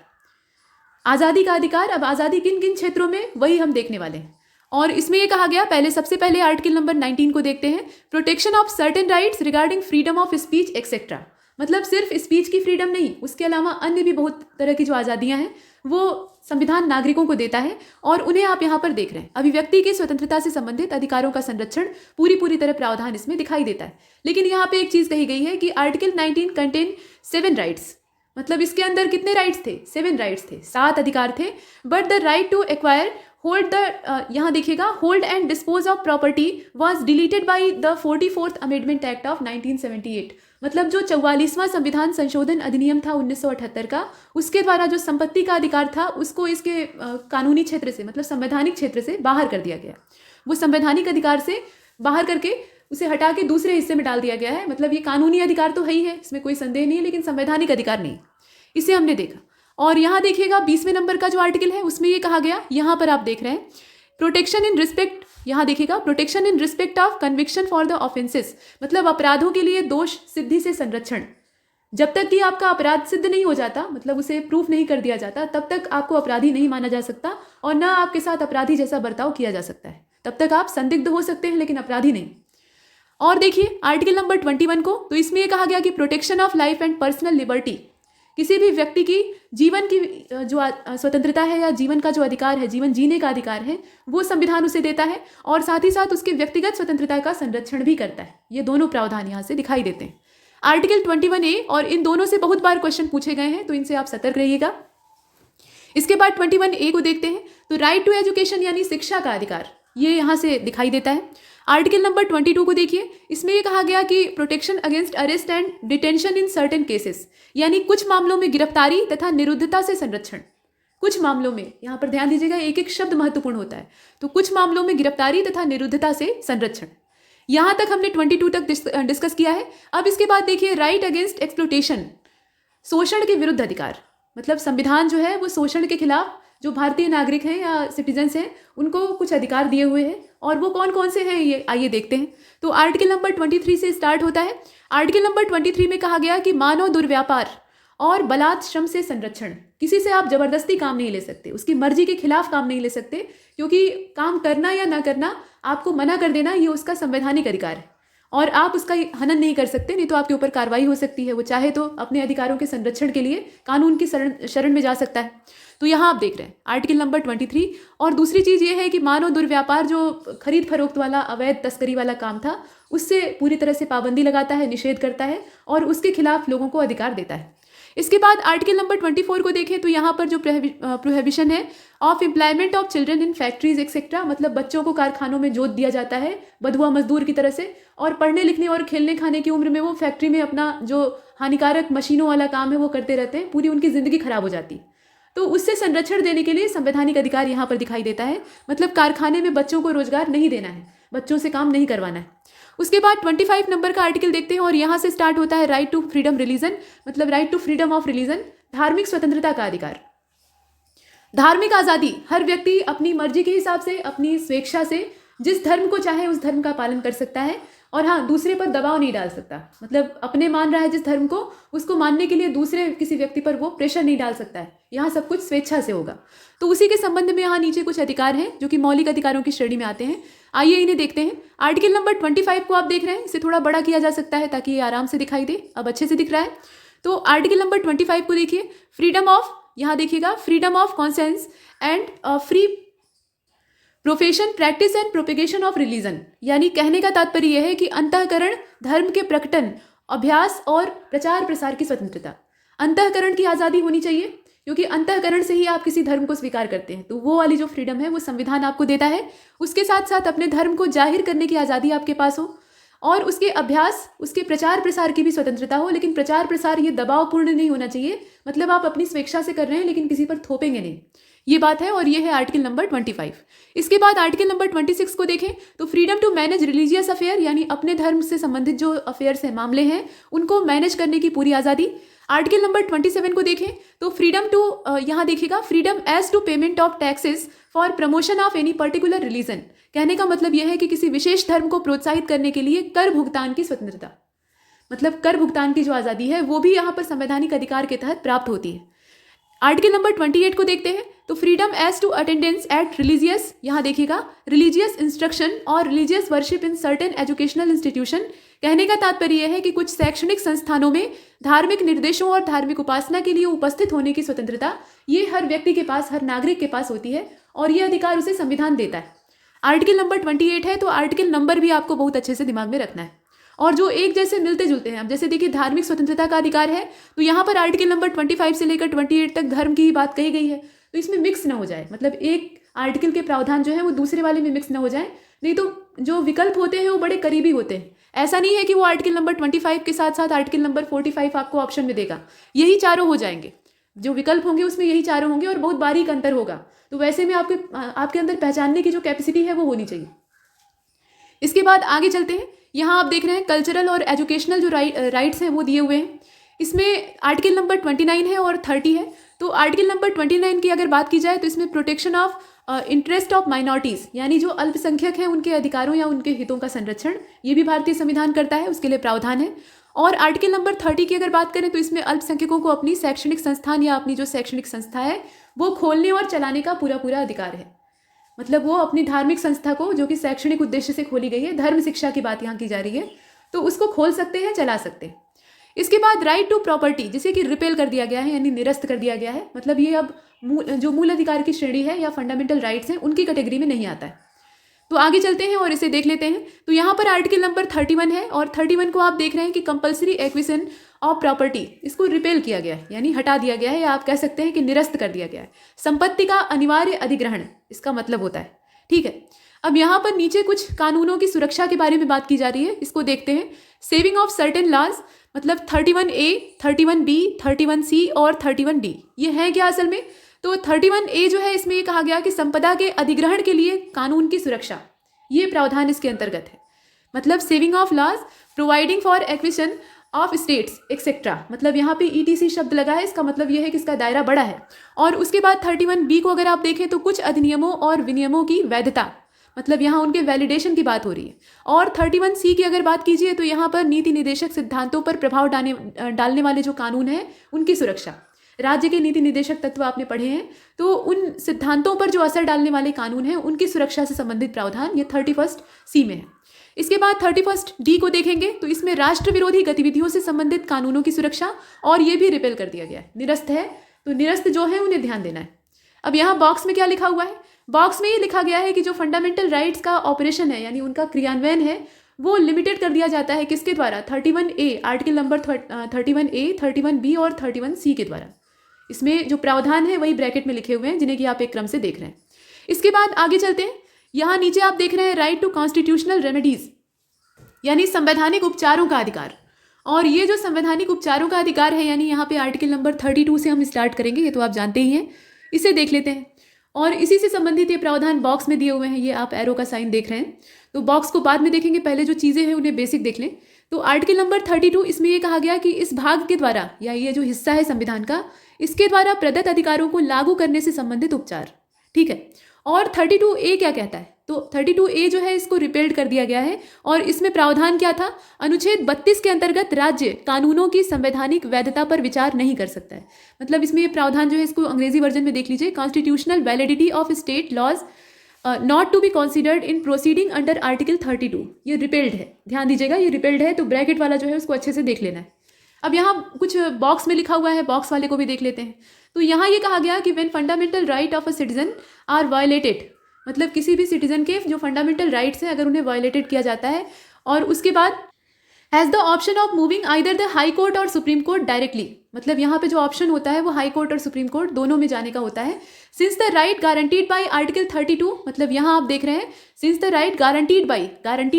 आज़ादी का अधिकार। अब आज़ादी किन किन क्षेत्रों में, वही हम देखने वाले हैं। और इसमें ये कहा गया, सबसे पहले आर्टिकल नंबर 19 को देखते हैं, protection of certain rights regarding freedom of speech etcetera. मतलब सिर्फ स्पीच की फ्रीडम नहीं, उसके अलावा अन्य भी बहुत तरह की जो आज़ादियाँ हैं वो संविधान नागरिकों को देता है, और उन्हें आप यहाँ पर देख रहे हैं। अभिव्यक्ति की स्वतंत्रता से संबंधित अधिकारों का संरक्षण पूरी तरह प्रावधान इसमें दिखाई देता है। लेकिन यहाँ पे एक चीज़ कही गई है कि आर्टिकल 19 कंटेन 7 राइट्स, मतलब इसके अंदर कितने राइट्स थे, 7 राइट्स थे, 7 अधिकार थे। But the right to acquire hold the, यहाँ देखिएगा, hold and dispose of property was deleted by the 44th amendment act of 1978। मतलब जो 44वां संविधान संशोधन अधिनियम था 1978 का, उसके द्वारा जो संपत्ति का अधिकार था उसको इसके कानूनी क्षेत्र से, मतलब संवैधानिक क्षेत्र से बाहर कर दिया गया। वो संवैधानिक अधिकार से बाहर करके उसे हटा के दूसरे हिस्से में डाल दिया गया है। मतलब ये कानूनी अधिकार तो है ही है, इसमें कोई संदेह नहीं है, लेकिन संवैधानिक अधिकार नहीं, इसे हमने देखा। और यहाँ देखिएगा 20वें नंबर का जो आर्टिकल है उसमें ये कहा गया, यहाँ पर आप देख रहे हैं, प्रोटेक्शन इन रिस्पेक्ट, यहाँ देखिएगा, protection in respect of conviction for the offences, मतलब अपराधों के लिए दोष सिद्धि से संरक्षण। जब तक कि आपका अपराध सिद्ध नहीं हो जाता, मतलब उसे प्रूफ नहीं कर दिया जाता, तब तक आपको अपराधी नहीं माना जा सकता और ना आपके साथ अपराधी जैसा बर्ताव किया जा सकता है। तब तक आप संदिग्ध हो सकते हैं लेकिन अपराधी नहीं। और देखिए आर्टिकल नंबर 21 को, तो इसमें यह कहा गया कि protection of life and personal liberty, किसी भी व्यक्ति की जीवन की जो स्वतंत्रता है या जीवन का जो अधिकार है, जीवन जीने का अधिकार है, वो संविधान उसे देता है और साथ ही साथ उसके व्यक्तिगत स्वतंत्रता का संरक्षण भी करता है। ये दोनों प्रावधान यहाँ से दिखाई देते हैं। आर्टिकल 21A, और इन दोनों से बहुत बार क्वेश्चन पूछे गए हैं, तो इनसे आप सतर्क रहिएगा। इसके बाद 21A को देखते हैं, तो राइट टू एजुकेशन यानी शिक्षा का अधिकार, ये यहाँ से दिखाई देता है। आर्टिकल नंबर 22 को देखिए, इसमें यह कहा गया कि protection against arrest and detention in certain cases, यानी कुछ मामलों में गिरफ्तारी तथा निरुद्धता से संरक्षण। कुछ मामलों में, यहाँ पर ध्यान दीजिएगा, एक एक शब्द महत्वपूर्ण होता है। तो कुछ मामलों में गिरफ्तारी तथा निरुद्धता से संरक्षण, यहाँ तक हमने 22 तक डिस्कस किया है। अब इसके बाद देखिए राइट अगेंस्ट एक्सप्लोटेशन, शोषण के विरुद्ध अधिकार। मतलब संविधान जो है वो शोषण के खिलाफ जो भारतीय नागरिक हैं या सिटीजन्स हैं उनको कुछ अधिकार दिए हुए हैं, और वो कौन कौन से हैं ये आइए देखते हैं। तो आर्टिकल नंबर 23 से स्टार्ट होता है। आर्टिकल नंबर 23 में कहा गया कि मानव दुर्व्यापार और बलात् श्रम से संरक्षण। किसी से आप जबरदस्ती काम नहीं ले सकते, उसकी मर्जी के खिलाफ काम नहीं ले सकते, क्योंकि काम करना या ना करना, आपको मना कर देना, ये उसका संवैधानिक अधिकार है और आप उसका हनन नहीं कर सकते, नहीं तो आपके ऊपर कार्रवाई हो सकती है। वो चाहे तो अपने अधिकारों के संरक्षण के लिए कानून की शरण में जा सकता है। तो यहाँ आप देख रहे हैं आर्टिकल नंबर 23। और दूसरी चीज़ ये है कि मानव दुर्व्यापार, जो खरीद फरोख्त वाला अवैध तस्करी वाला काम था, उससे पूरी तरह से पाबंदी लगाता है, निषेध करता है और उसके खिलाफ लोगों को अधिकार देता है। इसके बाद आर्टिकल नंबर 24 को देखें, तो यहाँ पर जो प्रोहिबिशन है of employment of children in factories etcetera, मतलब बच्चों को कारखानों में जोत दिया जाता है बधुआ मजदूर की तरह से, और पढ़ने लिखने और खेलने खाने की उम्र में वो फैक्ट्री में अपना जो हानिकारक मशीनों वाला काम है वो करते रहते हैं, पूरी उनकी ज़िंदगी खराब हो जाती है। तो उससे संरक्षण देने के लिए संवैधानिक अधिकार यहाँ पर दिखाई देता है। मतलब कारखाने में बच्चों को रोजगार नहीं देना है, बच्चों से काम नहीं करवाना है। उसके बाद 25 नंबर का आर्टिकल देखते हैं और यहाँ से स्टार्ट होता है राइट टू फ्रीडम रिलीजन, मतलब right to freedom of religion, धार्मिक स्वतंत्रता का अधिकार। धार्मिक आज़ादी, हर व्यक्ति अपनी मर्जी के हिसाब से, अपनी स्वेच्छा से जिस धर्म को चाहे उस धर्म का पालन कर सकता है और हाँ, दूसरे पर दबाव नहीं डाल सकता, मतलब अपने मान रहा है जिस धर्म को, उसको मानने के लिए दूसरे किसी व्यक्ति पर वो प्रेशर नहीं डाल सकता है। यहाँ सब कुछ स्वेच्छा से होगा। तो उसी के संबंध में यहाँ नीचे कुछ अधिकार हैं जो कि मौलिक अधिकारों की श्रेणी में आते हैं। आइए इन्हें देखते हैं। आर्टिकल नंबर 25 को आप देख रहे हैं, इसे थोड़ा बड़ा किया जा सकता है ताकि ये आराम से दिखाई दे। अब अच्छे से दिख रहा है। तो आर्टिकल नंबर 25 को देखिए, फ्रीडम ऑफ, यहाँ देखिएगा, freedom of conscience and free profession, practice and propagation of religion. यानी कहने का तात्पर्य यह है कि अंतःकरण, धर्म के प्रकटन, अभ्यास और प्रचार प्रसार की स्वतंत्रता। अंतःकरण की आज़ादी होनी चाहिए, क्योंकि अंतःकरण से ही आप किसी धर्म को स्वीकार करते हैं। तो वो वाली जो फ्रीडम है वो संविधान आपको देता है। उसके साथ साथ अपने धर्म को जाहिर करने की आज़ादी आपके पास हो, और उसके अभ्यास, उसके प्रचार प्रसार की भी स्वतंत्रता हो। लेकिन प्रचार प्रसार ये दबावपूर्ण नहीं होना चाहिए, मतलब आप अपनी स्वेच्छा से कर रहे हैं लेकिन किसी पर थोपेंगे नहीं, ये बात है। और ये है आर्टिकल नंबर 25। इसके बाद आर्टिकल नंबर 26 को देखें तो freedom to manage religious affair, यानी अपने धर्म से संबंधित जो अफेयर्स हैं, मामले हैं, उनको मैनेज करने की पूरी आज़ादी। आर्टिकल नंबर 27 को देखें तो फ्रीडम टू, यहाँ देखिएगा, freedom as to payment of taxes for promotion of any particular religion. कहने का मतलब यह है कि किसी विशेष धर्म को प्रोत्साहित करने के लिए कर भुगतान की स्वतंत्रता, मतलब कर भुगतान की जो आज़ादी है वो भी यहाँ पर संवैधानिक अधिकार के तहत प्राप्त होती है। आर्टिकल नंबर 28 को देखते हैं तो freedom as to attendance at religious, यहाँ देखिएगा, रिलीजियस इंस्ट्रक्शन और religious worship in certain educational institution. कहने का तात्पर्य यह है कि कुछ शैक्षणिक संस्थानों में धार्मिक निर्देशों और धार्मिक उपासना के लिए उपस्थित होने की स्वतंत्रता ये हर व्यक्ति के पास, हर नागरिक के पास होती है, और ये अधिकार उसे संविधान देता है। आर्टिकल नंबर 28 है, तो आर्टिकल नंबर भी आपको बहुत अच्छे से दिमाग में रखना है, और जो एक जैसे मिलते जुलते हैं। अब जैसे देखिए, धार्मिक स्वतंत्रता का अधिकार है, तो यहाँ पर आर्टिकल नंबर 25 से लेकर 28 तक धर्म की ही बात कही गई है, तो इसमें मिक्स ना हो जाए, मतलब एक आर्टिकल के प्रावधान जो है वो दूसरे वाले में मिक्स ना हो जाए, नहीं तो जो विकल्प होते हैं वो बड़े करीबी होते हैं। ऐसा नहीं है कि वो आर्टिकल नंबर 25 के साथ साथ आर्टिकल नंबर 45 आपको ऑप्शन में देगा, यही चारों हो जाएंगे, जो विकल्प होंगे उसमें यही चारों होंगे, और बहुत बारीक अंतर होगा। तो वैसे में आपके अंदर पहचानने की जो कैपेसिटी है वो होनी चाहिए। इसके बाद आगे चलते हैं। यहाँ आप देख रहे हैं कल्चरल और एजुकेशनल जो राइट्स हैं वो दिए हुए हैं। इसमें आर्टिकल नंबर 29 है और 30 है। तो आर्टिकल नंबर 29 की अगर बात की जाए तो इसमें protection of interest of minorities, यानी जो अल्पसंख्यक हैं उनके अधिकारों या उनके हितों का संरक्षण, ये भी भारतीय संविधान करता है, उसके लिए प्रावधान है। और आर्टिकल नंबर 30 की अगर बात करें तो इसमें अल्पसंख्यकों को अपनी शैक्षणिक संस्थान या अपनी जो शैक्षणिक संस्था है वो खोलने और चलाने का पूरा अधिकार है। मतलब वो अपनी धार्मिक संस्था को, जो कि शैक्षणिक उद्देश्य से खोली गई है, धर्म शिक्षा की बात यहाँ की जा रही है, तो उसको खोल सकते हैं, चला सकते हैं। इसके बाद राइट टू प्रॉपर्टी, जिसे कि रिपेल कर दिया गया है, यानी निरस्त कर दिया गया है, मतलब ये अब जो मूल अधिकार की श्रेणी है या फंडामेंटल राइट्स हैं उनकी कैटेगरी में नहीं आता है। तो आगे चलते हैं और इसे देख लेते हैं। तो यहाँ पर आर्टिकल नंबर 31 है, और 31 को आप देख रहे हैं कि कंपल्सरी एक्विजिशन ऑफ प्रॉपर्टी, इसको रिपेल किया गया है, यानी हटा दिया गया है, या आप कह सकते हैं कि निरस्त कर दिया गया है। संपत्ति का अनिवार्य अधिग्रहण इसका मतलब होता है, ठीक है। अब यहाँ पर नीचे कुछ कानूनों की सुरक्षा के बारे में बात की जा रही है, इसको देखते हैं। सेविंग ऑफ सर्टेन लॉज, मतलब 31A, 31B, 31C और 31D, ये है क्या असल में? तो 31A जो है, इसमें ये कहा गया कि संपदा के अधिग्रहण के लिए कानून की सुरक्षा, ये प्रावधान इसके अंतर्गत है। मतलब saving of laws, providing for acquisition of states etcetera, मतलब यहाँ पे ETC शब्द लगा है, इसका मतलब यह है कि इसका दायरा बड़ा है। और उसके बाद 31B को अगर आप देखें तो कुछ अधिनियमों और विनियमों की वैधता, मतलब यहाँ उनके वैलिडेशन की बात हो रही है। और 31C की अगर बात कीजिए तो यहाँ पर नीति निर्देशक सिद्धांतों पर प्रभाव डालने वाले जो कानून हैं उनकी सुरक्षा। राज्य के नीति निर्देशक तत्व आपने पढ़े हैं, तो उन सिद्धांतों पर जो असर डालने वाले कानून हैं उनकी सुरक्षा से संबंधित प्रावधान ये 31C में है। इसके बाद 31D को देखेंगे तो इसमें राष्ट्र विरोधी गतिविधियों से संबंधित कानूनों की सुरक्षा, और ये भी रिपेल कर दिया गया है, निरस्त है। तो निरस्त जो है उन्हें ध्यान देना है। अब यहाँ बॉक्स में क्या लिखा हुआ है? बॉक्स में ये लिखा गया है कि जो फंडामेंटल राइट्स का ऑपरेशन है, यानी उनका क्रियान्वयन है, वो लिमिटेड कर दिया जाता है किसके द्वारा? 31A, article number 31A, 31B और 31C के द्वारा। इसमें जो प्रावधान है वही ब्रैकेट में लिखे हुए हैं, जिन्हें कि आप एक क्रम से देख रहे हैं। इसके बाद आगे चलते हैं। यहाँ नीचे आप देख रहे हैं राइट टू कॉन्स्टिट्यूशनल रेमेडीज, यानी संवैधानिक उपचारों का अधिकार। और ये जो संवैधानिक उपचारों का अधिकार है, यानी यहाँ पे आर्टिकल नंबर 32 से हम स्टार्ट करेंगे, ये तो आप जानते ही हैं, इसे देख लेते हैं। और इसी से संबंधित ये प्रावधान बॉक्स में दिए हुए हैं, ये आप एरो का साइन देख रहे हैं। तो बॉक्स को बाद में देखेंगे, पहले जो चीज़ें हैं उन्हें बेसिक देख लें। तो आर्टिकल नंबर 32, इसमें ये कहा गया कि इस भाग के द्वारा, या ये जो हिस्सा है संविधान का, इसके द्वारा प्रदत्त अधिकारों को लागू करने से संबंधित उपचार, ठीक है। और 32A क्या कहता है? तो 32A जो है इसको रिपेल्ड कर दिया गया है। और इसमें प्रावधान क्या था? अनुच्छेद 32 के अंतर्गत राज्य कानूनों की संवैधानिक वैधता पर विचार नहीं कर सकता है। मतलब इसमें ये प्रावधान जो है, इसको अंग्रेजी वर्जन में देख लीजिए, constitutional validity of state laws not to be considered in proceeding under article 32, ये रिपेल्ड है। ध्यान दीजिएगा, ये रिपेल्ड है, तो ब्रैकेट वाला जो है उसको अच्छे से देख लेना है। अब यहाँ कुछ बॉक्स में लिखा हुआ है, बॉक्स वाले को भी देख लेते हैं। तो यहाँ ये कहा गया कि when fundamental right of a citizen are violated, मतलब किसी भी सिटीजन के जो फंडामेंटल राइट्स हैं अगर उन्हें वायलेटेड किया जाता है, और उसके बाद has the option of moving either the high court और सुप्रीम कोर्ट डायरेक्टली, मतलब यहाँ पे जो ऑप्शन होता है वो हाई कोर्ट और सुप्रीम कोर्ट दोनों में जाने का होता है। Since the right guaranteed by article 32, मतलब यहाँ आप देख रहे हैं since the right guaranteed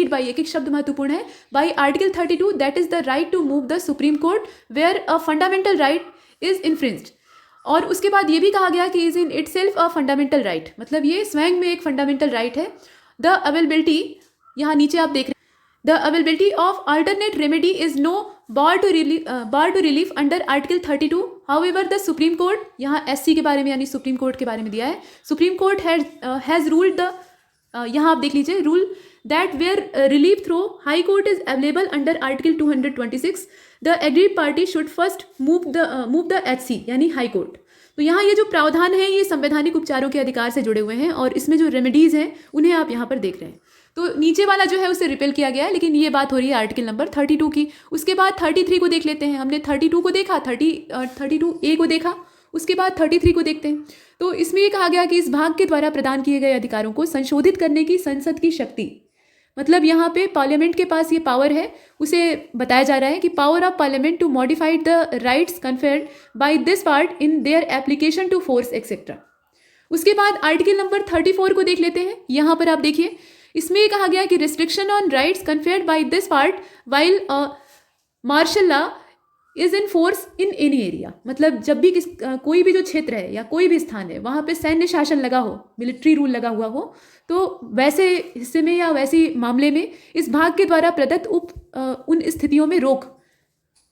by एक एक शब्द महत्वपूर्ण है, by article 32 that is the right to move the Supreme court where a fundamental right is infringed. और उसके बाद ये भी कहा गया कि is in itself a fundamental right, मतलब ये स्वयं में एक फंडामेंटल राइट है। द अवेलेबिलिटी, यहाँ नीचे आप देख रहे हैं, the availability of alternate remedy is no bar to relief under article 32। However the Supreme Court, यहाँ SC के बारे में यानी सुप्रीम कोर्ट के बारे में दिया है, supreme court has ruled the, यहाँ आप देख लीजिए, rule that where relief through high court is available under article 226 the aggrieved party should first move the HC यानी हाई कोर्ट। तो यहाँ ये जो प्रावधान है ये संवैधानिक उपचारों के अधिकार से जुड़े हुए हैं, और इसमें जो रेमेडीज़ हैं उन्हें आप यहाँ पर देख रहे हैं। तो नीचे वाला जो है उसे रिपेल किया गया है, लेकिन ये बात हो रही है आर्टिकल नंबर 32 की। उसके बाद 33 को देख लेते हैं। हमने 32 को देखा, 32A को देखा, उसके बाद 33 को देखते हैं। तो इसमें ये कहा गया कि इस भाग के द्वारा प्रदान किए गए अधिकारों को संशोधित करने की संसद की शक्ति, मतलब यहाँ पे पार्लियामेंट के पास ये पावर है, उसे बताया जा रहा है कि power of parliament to modify the rights conferred by this part in their application to forces etcetera. उसके बाद आर्टिकल नंबर 34 को देख लेते हैं। यहाँ पर आप देखिए, इसमें ये कहा गया कि restriction on rights conferred by this part while martial law is in force in any area, मतलब जब भी कोई भी जो क्षेत्र है या कोई भी स्थान है वहाँ पे सैन्य शासन लगा हो, मिलिट्री रूल लगा हुआ हो, तो वैसे हिस्से में या वैसे मामले में इस भाग के द्वारा प्रदत्त उन स्थितियों में रोक।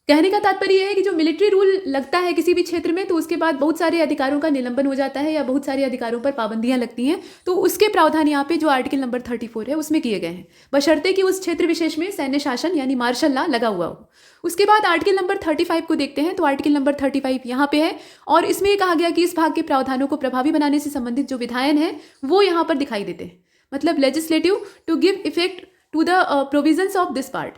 कहने का तात्पर्य यह है कि जो मिलिट्री रूल लगता है किसी भी क्षेत्र में, तो उसके बाद बहुत सारे अधिकारों का निलंबन हो जाता है या बहुत सारे अधिकारों पर पाबंदियां लगती हैं। तो उसके प्रावधान यहाँ पे जो आर्टिकल नंबर 34 है उसमें किए गए हैं, बशर्ते कि उस क्षेत्र विशेष में सैन्य शासन यानी मार्शल लॉ लगा हुआ हो। उसके बाद आर्टिकल नंबर 35 को देखते हैं। तो आर्टिकल नंबर 35 यहाँ पे है, और इसमें कहा गया कि इस भाग के प्रावधानों को प्रभावी बनाने से संबंधित जो विधायन है वो यहाँ पर दिखाई देते हैं, मतलब legislative to give effect to the provisions of this part.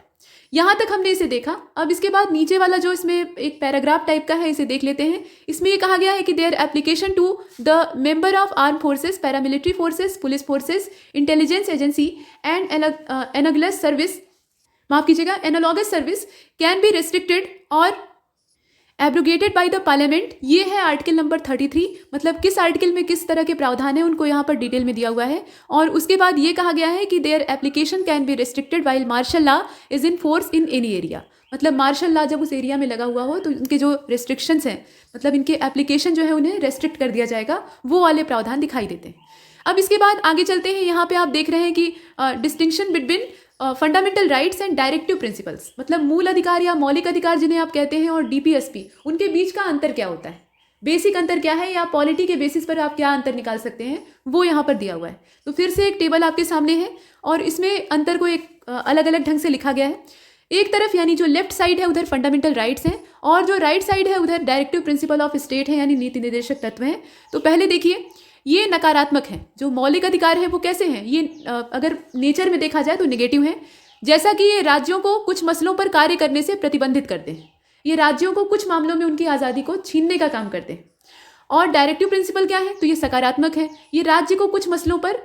यहाँ तक हमने इसे देखा। अब इसके बाद नीचे वाला जो इसमें एक पैराग्राफ टाइप का है, इसे देख लेते हैं। इसमें ये कहा गया है कि their application to the member of arm forces, paramilitary forces, police forces, intelligence agency and analogous service can be restricted और एब्रोगेटेड बाय द पार्लियामेंट। ये है आर्टिकल नंबर 33, मतलब किस आर्टिकल में किस तरह के प्रावधान है उनको यहाँ पर डिटेल में दिया हुआ है। और उसके बाद ये कहा गया है कि their application can be restricted while martial law is in force in any area, मतलब मार्शल लॉ जब उस एरिया में लगा हुआ हो तो उनके जो रिस्ट्रिक्शंस हैं, मतलब इनके एप्लीकेशन जो है उन्हें रेस्ट्रिक्ट कर दिया जाएगा, वो वाले प्रावधान दिखाई देते हैं। अब इसके बाद आगे चलते हैं। यहाँ पे आप देख रहे हैं कि distinction between fundamental rights and directive principles, मतलब मूल अधिकार या मौलिक अधिकार जिन्हें आप कहते हैं, और DPSP, उनके बीच का अंतर क्या होता है, बेसिक अंतर क्या है, या पॉलिटी के बेसिस पर आप क्या अंतर निकाल सकते हैं, वो यहाँ पर दिया हुआ है। तो फिर से एक टेबल आपके सामने है, और इसमें अंतर को एक अलग अलग ढंग से लिखा गया है। एक तरफ यानी जो लेफ्ट साइड है उधर फंडामेंटल राइट्स हैं, और जो राइट साइड है उधर डायरेक्टिव प्रिंसिपल ऑफ स्टेट है, यानी नीति निर्देशक तत्व हैं। तो पहले देखिए, ये नकारात्मक है। जो मौलिक अधिकार है वो कैसे हैं, ये अगर नेचर में देखा जाए तो नेगेटिव है। जैसा कि ये राज्यों को कुछ मसलों पर कार्य करने से प्रतिबंधित करते हैं, ये राज्यों को कुछ मामलों में उनकी आज़ादी को छीनने का काम करते हैं। और डायरेक्टिव प्रिंसिपल क्या है, तो ये सकारात्मक है, ये राज्य को कुछ मसलों पर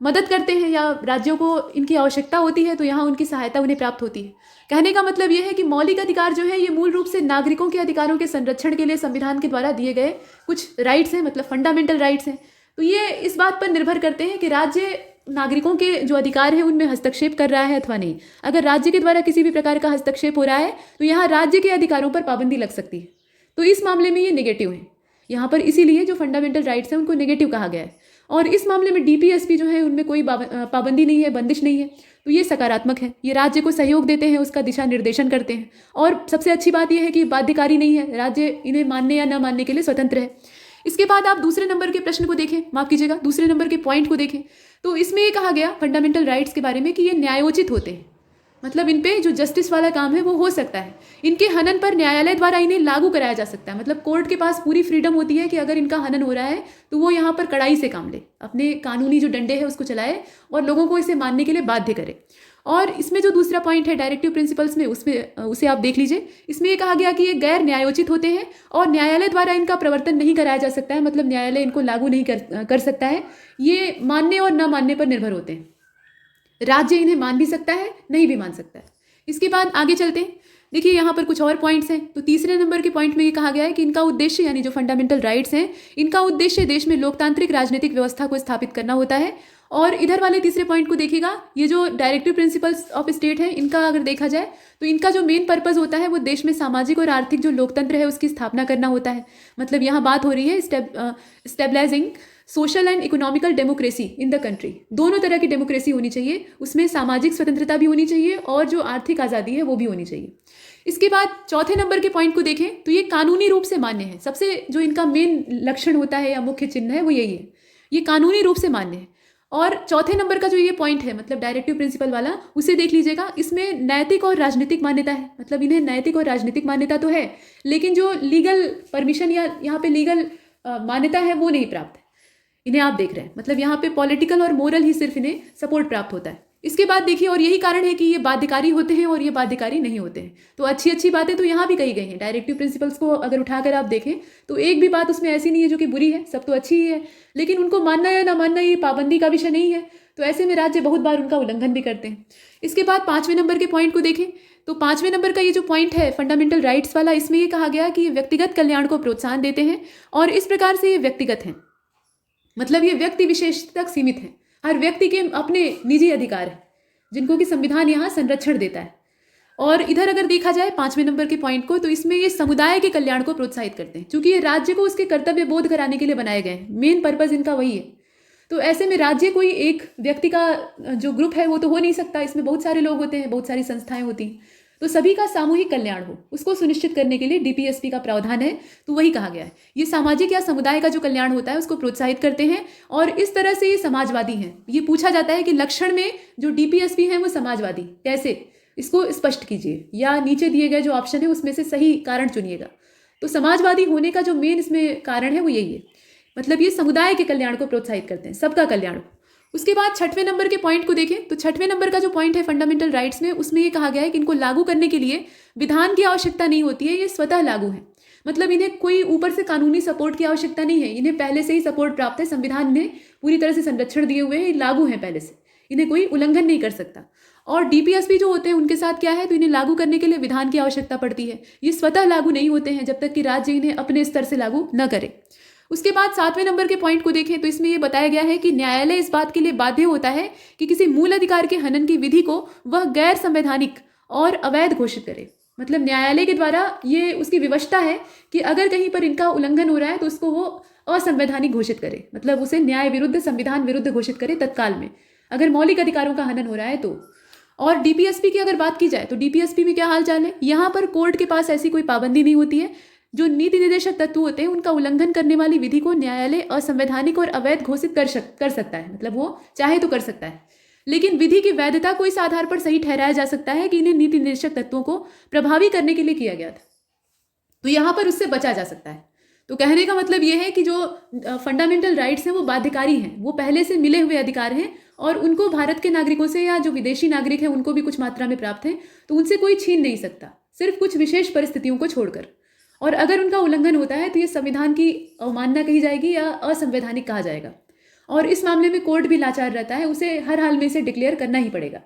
मदद करते हैं, या राज्यों को इनकी आवश्यकता होती है तो यहाँ उनकी सहायता उन्हें प्राप्त होती है। कहने का मतलब ये है कि मौलिक अधिकार जो है ये मूल रूप से नागरिकों के अधिकारों के संरक्षण के लिए संविधान के द्वारा दिए गए कुछ राइट्स हैं, मतलब फंडामेंटल राइट्स हैं। तो ये इस बात पर निर्भर करते हैं कि राज्य नागरिकों के जो अधिकार हैं उनमें हस्तक्षेप कर रहा है अथवा नहीं। अगर राज्य के द्वारा किसी भी प्रकार का हस्तक्षेप हो रहा है तो यहाँ राज्य के अधिकारों पर पाबंदी लग सकती है। तो इस मामले में ये नेगेटिव है यहाँ पर, इसीलिए जो फंडामेंटल राइट्स हैं उनको नेगेटिव कहा गया है। और इस मामले में DPSP जो है उनमें कोई पाबंदी नहीं है, बंदिश नहीं है, तो ये सकारात्मक है। ये राज्य को सहयोग देते हैं, उसका दिशा निर्देशन करते हैं। और सबसे अच्छी बात यह है कि बाध्यकारी नहीं है, राज्य इन्हें मानने या न मानने के लिए स्वतंत्र है। इसके बाद आप दूसरे नंबर के प्रश्न को देखें, माफ कीजिएगा, दूसरे नंबर के पॉइंट को देखें, तो इसमें ये कहा गया फंडामेंटल राइट्स के बारे में कि ये न्यायोचित होते हैं। मतलब इन पे जो जस्टिस वाला काम है वो हो सकता है। इनके हनन पर न्यायालय द्वारा इन्हें लागू कराया जा सकता है। मतलब कोर्ट के पास पूरी फ्रीडम होती है कि अगर इनका हनन हो रहा है तो वो यहाँ पर कड़ाई से काम ले, अपने कानूनी जो डंडे हैं उसको चलाए और लोगों को इसे मानने के लिए बाध्य करे। और इसमें जो दूसरा पॉइंट है डायरेक्टिव प्रिंसिपल्स में, उसमें उसे आप देख लीजिए। इसमें ये कहा गया कि ये गैर न्यायोचित होते हैं और न्यायालय द्वारा इनका प्रवर्तन नहीं कराया जा सकता है। मतलब न्यायालय इनको लागू नहीं कर सकता है। ये मानने और न मानने पर निर्भर होते हैं। राज्य इन्हें मान भी सकता है, नहीं भी मान सकता है। इसके बाद आगे चलते हैं। देखिए यहाँ पर कुछ और पॉइंट्स हैं। तो तीसरे नंबर के पॉइंट में ये कहा गया है कि इनका उद्देश्य, यानी जो फंडामेंटल राइट्स हैं, इनका उद्देश्य देश में लोकतांत्रिक राजनीतिक व्यवस्था को स्थापित करना होता है। और इधर वाले तीसरे पॉइंट को देखिएगा, ये जो डायरेक्टिव प्रिंसिपल्स ऑफ स्टेट है, इनका अगर देखा जाए तो इनका जो मेन पर्पस होता है वो देश में सामाजिक और आर्थिक जो लोकतंत्र है उसकी स्थापना करना होता है। मतलब यहाँ बात हो रही है stabilising social and economical democracy in the country. दोनों तरह की डेमोक्रेसी होनी चाहिए, उसमें सामाजिक स्वतंत्रता भी होनी चाहिए और जो आर्थिक आज़ादी है वो भी होनी चाहिए। इसके बाद चौथे नंबर के पॉइंट को देखें तो ये कानूनी रूप से मान्य है। सबसे जो इनका मेन लक्षण होता है या मुख्य चिन्ह है वो यही है, ये कानूनी रूप से मान्य है। और चौथे नंबर का जो ये पॉइंट है, मतलब डायरेक्टिव प्रिंसिपल वाला, उसे देख लीजिएगा। इसमें नैतिक और राजनीतिक मान्यता है। मतलब इन्हें नैतिक और राजनीतिक मान्यता तो है, लेकिन जो लीगल परमिशन या यहाँ पे लीगल मान्यता है वो नहीं प्राप्त है। इन्हें आप देख रहे हैं, मतलब यहाँ पे पॉलिटिकल और मोरल ही सिर्फ इन्हें सपोर्ट प्राप्त होता है। इसके बाद देखिए, और यही कारण है कि ये बाध्यकारी होते हैं और ये बाध्यकारी नहीं होते हैं। तो अच्छी अच्छी बातें तो यहाँ भी कही गई हैं। डायरेक्टिव प्रिंसिपल्स को अगर उठाकर आप देखें तो एक भी बात उसमें ऐसी नहीं है जो कि बुरी है, सब तो अच्छी ही है। लेकिन उनको मानना या ना मानना ये पाबंदी का विषय नहीं है। तो ऐसे में राज्य बहुत बार उनका उल्लंघन भी करते हैं। इसके बाद पाँचवें नंबर के पॉइंट को देखें तो पाँचवें नंबर का ये जो पॉइंट है फंडामेंटल राइट्स वाला, इसमें ये कहा गया कि ये व्यक्तिगत कल्याण को प्रोत्साहन देते हैं और इस प्रकार से ये व्यक्तिगत हैं। मतलब ये व्यक्ति विशेष तक सीमित है। हर व्यक्ति के अपने निजी अधिकार हैं जिनको कि संविधान यहाँ संरक्षण देता है। और इधर अगर देखा जाए पाँचवें नंबर के पॉइंट को, तो इसमें ये समुदाय के कल्याण को प्रोत्साहित करते हैं, क्योंकि ये राज्य को उसके कर्तव्य बोध कराने के लिए बनाए गए हैं। मेन पर्पस इनका वही है। तो ऐसे में राज्य कोई एक व्यक्ति का जो ग्रुप है वो तो हो नहीं सकता। इसमें बहुत सारे लोग होते हैं, बहुत सारी संस्थाएं होती हैं। तो सभी का सामूहिक कल्याण हो, उसको सुनिश्चित करने के लिए डीपीएसपी का प्रावधान है। तो वही कहा गया है, ये सामाजिक या समुदाय का जो कल्याण होता है उसको प्रोत्साहित करते हैं और इस तरह से ये समाजवादी हैं। ये पूछा जाता है कि लक्षण में जो डीपीएसपी हैं वो समाजवादी कैसे, इसको स्पष्ट कीजिए, या नीचे दिए गए जो ऑप्शन है उसमें से सही कारण चुनिएगा। तो समाजवादी होने का जो मेन इसमें कारण है वो यही है। मतलब ये समुदाय के कल्याण को प्रोत्साहित करते हैं, सबका कल्याण हो। उसके बाद छठवें नंबर के पॉइंट को देखें तो छठवें नंबर का जो पॉइंट है फंडामेंटल राइट्स में, उसमें ये कहा गया है कि इनको लागू करने के लिए विधान की आवश्यकता नहीं होती है, ये स्वतः लागू है। मतलब इन्हें कोई ऊपर से कानूनी सपोर्ट की आवश्यकता नहीं है, इन्हें पहले से ही सपोर्ट प्राप्त है। संविधान ने पूरी तरह से संरक्षण दिए हुए हैं, लागू हैं पहले से, इन्हें कोई उल्लंघन नहीं कर सकता। और डीपीएसपी जो होते हैं उनके साथ क्या है, तो इन्हें लागू करने के लिए विधान की आवश्यकता पड़ती है। ये स्वतः लागू नहीं होते हैं जब तक कि राज्य इन्हें अपने स्तर से लागू न करे। उसके बाद सातवें नंबर के पॉइंट को देखें तो इसमें यह बताया गया है कि न्यायालय इस बात के लिए बाध्य होता है कि किसी मूल अधिकार के हनन की विधि को वह गैर संवैधानिक और अवैध घोषित करे। मतलब न्यायालय के द्वारा ये उसकी विवशता है कि अगर कहीं पर इनका उल्लंघन हो रहा है तो उसको वो असंवैधानिक घोषित करे, मतलब उसे न्याय विरुद्ध, संविधान विरुद्ध घोषित करे तत्काल में, अगर मौलिक अधिकारों का हनन हो रहा है तो। और डीपीएसपी की अगर बात की जाए तो डीपीएसपी में क्या हाल चाल है, यहाँ पर कोर्ट के पास ऐसी कोई पाबंदी नहीं होती है। जो नीति निर्देशक तत्व होते हैं उनका उल्लंघन करने वाली विधि को न्यायालय असंवैधानिक और अवैध घोषित कर सकता है, मतलब वो चाहे तो कर सकता है। लेकिन विधि की वैधता को इस आधार पर सही ठहराया जा सकता है कि इन्हें नीति निर्देशक तत्वों को प्रभावी करने के लिए किया गया था, तो यहाँ पर उससे बचा जा सकता है। तो कहने का मतलब ये है कि जो फंडामेंटल राइट्स हैं वो बाध्यकारी हैं, वो पहले से मिले हुए अधिकार हैं और उनको भारत के नागरिकों से या जो विदेशी नागरिक हैं उनको भी कुछ मात्रा में प्राप्त हैं, तो उनसे कोई छीन नहीं सकता, सिर्फ कुछ विशेष परिस्थितियों को छोड़कर। और अगर उनका उल्लंघन होता है तो ये संविधान की अवमानना कही जाएगी या असंवैधानिक कहा जाएगा। और इस मामले में कोर्ट भी लाचार रहता है, उसे हर हाल में इसे डिक्लेयर करना ही पड़ेगा।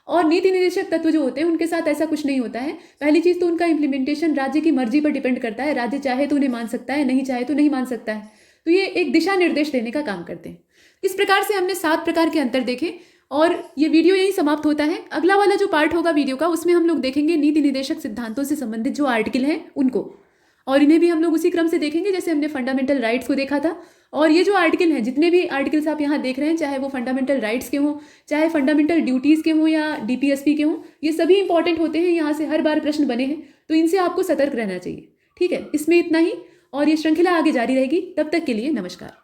और नीति निर्देशक तत्व जो होते हैं उनके साथ ऐसा कुछ नहीं होता है। पहली चीज़ तो उनका इम्प्लीमेंटेशन राज्य की मर्जी पर डिपेंड करता है, राज्य चाहे तो उन्हें मान सकता है, नहीं चाहे तो नहीं मान सकता है। तो ये एक दिशा निर्देश देने का काम करते हैं। इस प्रकार से हमने 7 प्रकार के अंतर देखे और ये वीडियो यहीं समाप्त होता है। अगला वाला जो पार्ट होगा वीडियो का उसमें हम लोग देखेंगे नीति निर्देशक सिद्धांतों से संबंधित जो आर्टिकल हैं उनको, और इन्हें भी हम लोग उसी क्रम से देखेंगे जैसे हमने फंडामेंटल राइट्स को देखा था। और ये जो आर्टिकल हैं, जितने भी आर्टिकल्स आप यहाँ देख रहे हैं, चाहे वो फंडामेंटल राइट्स के हों, चाहे फंडामेंटल ड्यूटीज़ के हों या डीपीएसपी के हों, ये सभी इंपॉर्टेंट होते हैं। यहाँ से हर बार प्रश्न बने हैं, तो इनसे आपको सतर्क रहना चाहिए। ठीक है, इसमें इतना ही। और ये श्रृंखला आगे जारी रहेगी। तब तक के लिए नमस्कार।